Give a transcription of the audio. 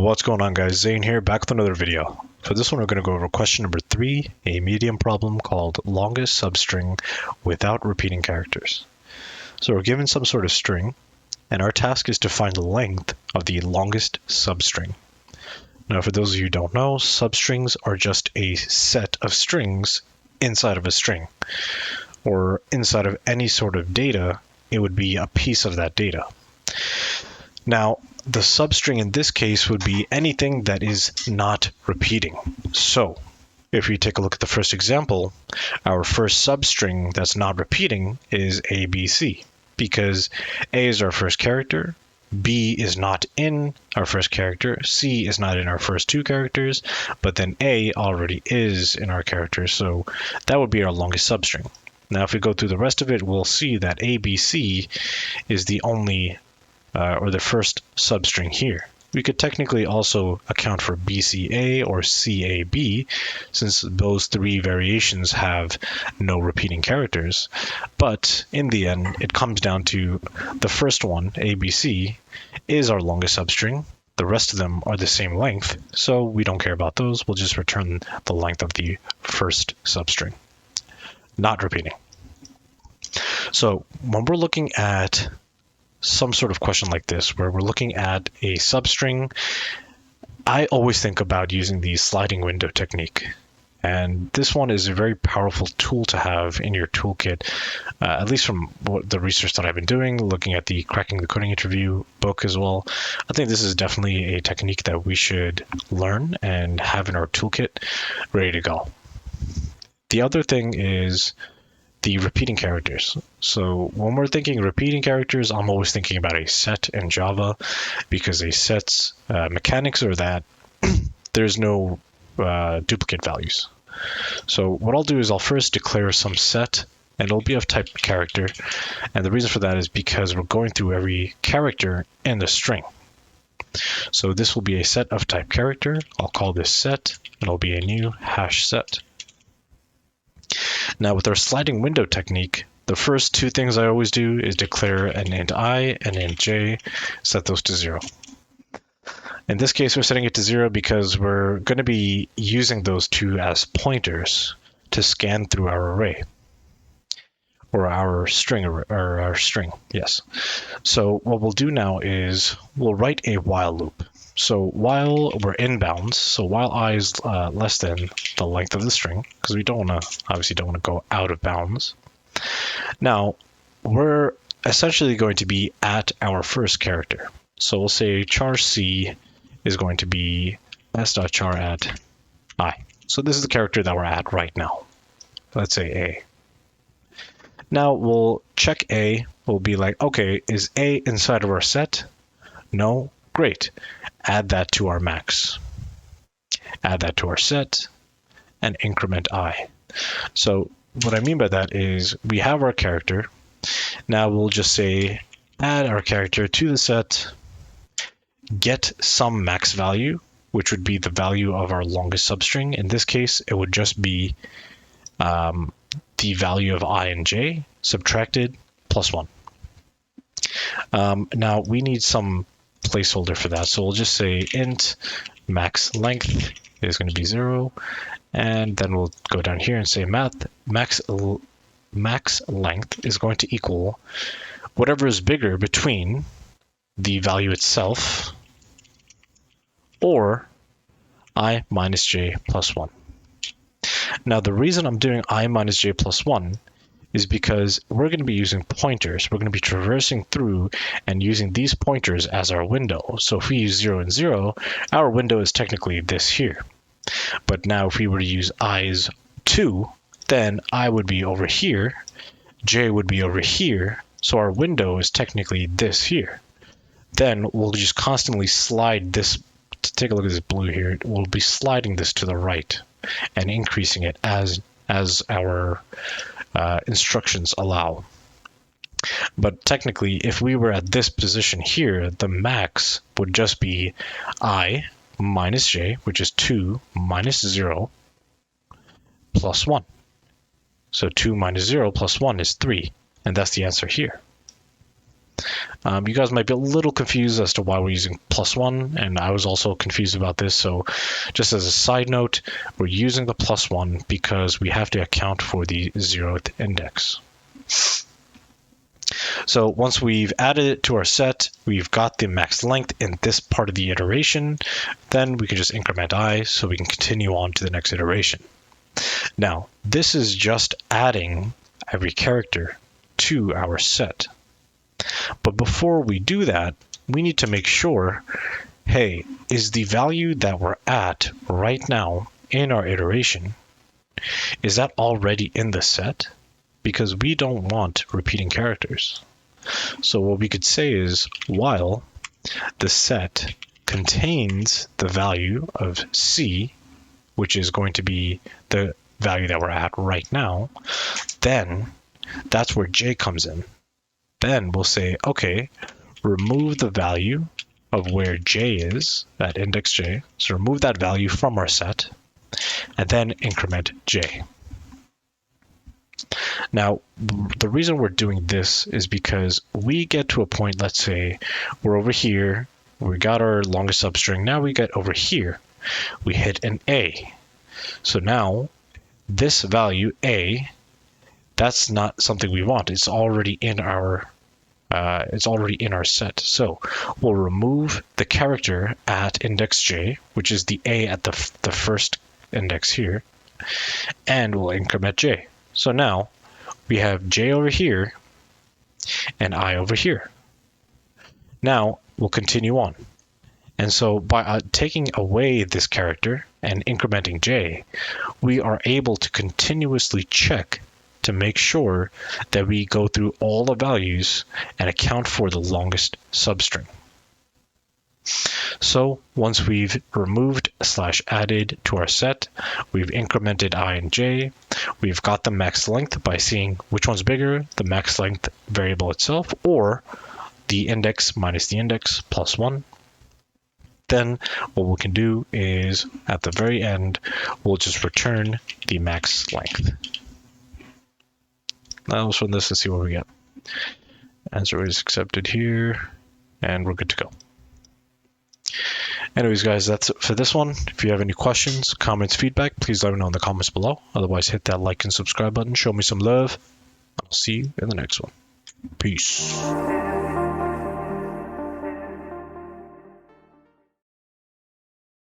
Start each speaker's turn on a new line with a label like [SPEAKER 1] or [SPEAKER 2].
[SPEAKER 1] What's going on, guys? Zane here, back with another video. For this one, we're going to go over question number 3, a medium problem called longest substring without repeating characters. So we're given some sort of string, and our task is to find the length of the longest substring. Now, for those of you who don't know, substrings are just a set of strings inside of a string, or inside of any sort of data, it would be a piece of that data. Now, the substring in this case would be anything that is not repeating. So, if we take a look at the first example, our first substring that's not repeating is ABC, because A is our first character, B is not in our first character, C is not in our first two characters, but then A already is in our character, so that would be our longest substring. Now, if we go through the rest of it, we'll see that ABC is the only or the first substring here. We could technically also account for BCA or CAB, since those three variations have no repeating characters. But in the end, it comes down to the first one, ABC, is our longest substring. The rest of them are the same length, so we don't care about those. We'll just return the length of the first substring, not repeating. So when we're looking at some sort of question like this, where we're looking at a substring, I always think about using the sliding window technique. And this one is a very powerful tool to have in your toolkit, at least from the research that I've been doing, looking at the Cracking the Coding Interview book as well. I think this is definitely a technique that we should learn and have in our toolkit ready to go. The other thing is the repeating characters. So when we're thinking repeating characters, I'm always thinking about a set in Java, because a set's mechanics are that there's no duplicate values. So what I'll do is I'll first declare some set, and it'll be of type character. And the reason for that is because we're going through every character in the string. So this will be a set of type character. I'll call this set, and it'll be a new hash set. Now, with our sliding window technique, the first two things I always do is declare an int I and int j, set those to 0. In this case, we're setting it to 0 because we're going to be using those two as pointers to scan through our array, or our string, yes. So what we'll do now is we'll write a while loop. So while we're in bounds, so while I is less than the length of the string, because we obviously don't want to go out of bounds. Now, we're essentially going to be at our first character. So we'll say char C is going to be s.char at I. So this is the character that we're at right now. Let's say A. Now we'll check A. We'll be like, okay, is A inside of our set? No? Great. Add that to our max. Add that to our set and increment I. So what I mean by that is we have our character. Now we'll just say add our character to the set, get some max value, which would be the value of our longest substring. In this case, it would just be the value of I and j subtracted plus 1. Now we need some placeholder for that, so we'll just say int max length is going to be 0, and then we'll go down here and say max length is going to equal whatever is bigger between the value itself or I minus j plus 1. Now the reason I'm doing I minus j plus 1 is because we're going to be using pointers. We're going to be traversing through and using these pointers as our window. So if we use 0 and 0, our window is technically this here. But now if we were to use i's 2, then I would be over here, j would be over here, so our window is technically this here. Then we'll just constantly slide this. To take a look at this blue here, we'll be sliding this to the right and increasing it as our instructions allow. But technically, if we were at this position here, the max would just be I minus j, which is 2 minus 0 plus 1. So 2 minus 0 plus 1 is 3, and that's the answer here. You guys might be a little confused as to why we're using +1, and I was also confused about this. So just as a side note, we're using the +1 because we have to account for the 0th index. So once we've added it to our set, we've got the max length in this part of the iteration, then we can just increment I so we can continue on to the next iteration. Now, this is just adding every character to our set. But before we do that, we need to make sure, hey, is the value that we're at right now in our iteration, is that already in the set? Because we don't want repeating characters. So what we could say is while the set contains the value of C, which is going to be the value that we're at right now, then that's where J comes in. Then we'll say, okay, remove the value of where J is, at index J. So remove that value from our set, and then increment J. Now, the reason we're doing this is because we get to a point, let's say we're over here, we got our longest substring, now we get over here, we hit an A. So now this value A, that's not something we want. It's already in our set. So we'll remove the character at index J, which is the A at the first index here, and we'll increment J. So now we have J over here and I over here. Now we'll continue on. And so by taking away this character and incrementing J, we are able to continuously check to make sure that we go through all the values and account for the longest substring. So once we've removed / added to our set, we've incremented I and J, we've got the max length by seeing which one's bigger, the max length variable itself, or the index minus the index +1. Then what we can do is at the very end, we'll just return the max length. Now let's run this and see what we get. Answer is accepted here, and we're good to go. Anyways, guys, that's it for this one. If you have any questions, comments, feedback, please let me know in the comments below. Otherwise, hit that like and subscribe button. Show me some love. I'll see you in the next one. Peace.